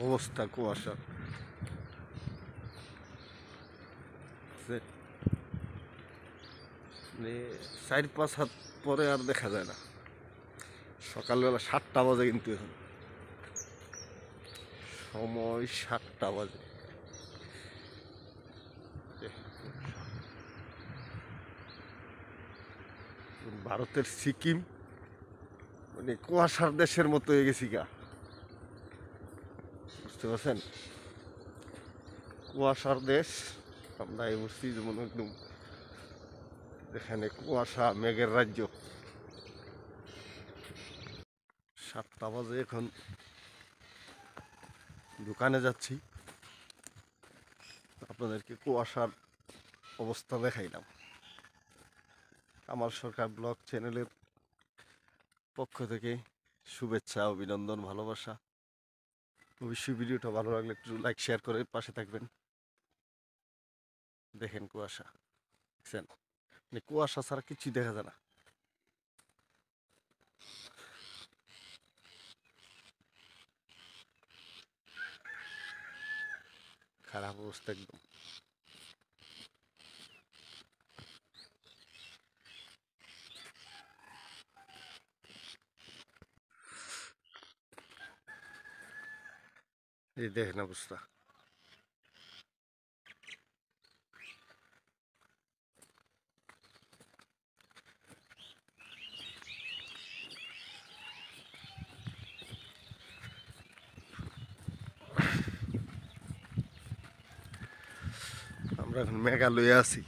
অবস্থা কুয়াশা। 4-5 হাত পরে আর দেখা যায় না। সকালবেলা 7টা বাজে, কিন্তু এখন সময় 7টা বাজে। ভারতের সিকিম মানে কুয়াশার দেশের মতো হয়ে গেছি গা, বুঝতে পারছেন? কুয়াশার দেশ। আমরা এই বসছি যেমন একদম, এখানে কুয়াশা মেঘের রাজ্য। 7টা বাজে, এখন দোকানে যাচ্ছি, আপনাদেরকে কুয়াশার অবস্থা দেখাইলাম। কামাল সরকার ব্লগ চ্যানেলের পক্ষ থেকে শুভেচ্ছা, অভিনন্দন, ভালোবাসা। অবশ্যই ভিডিওটা ভালো লাগলে একটু লাইক শেয়ার করে পাশে থাকবেন। দেখেন কুয়াশা, দেখছেন? মানে কুয়াশা ছাড়া কিছুই দেখা যায় না। খারাপ অবস্থা একদম। এই দেখেন অবস্থা। আমরা এখন মেঘালয়ে আছি।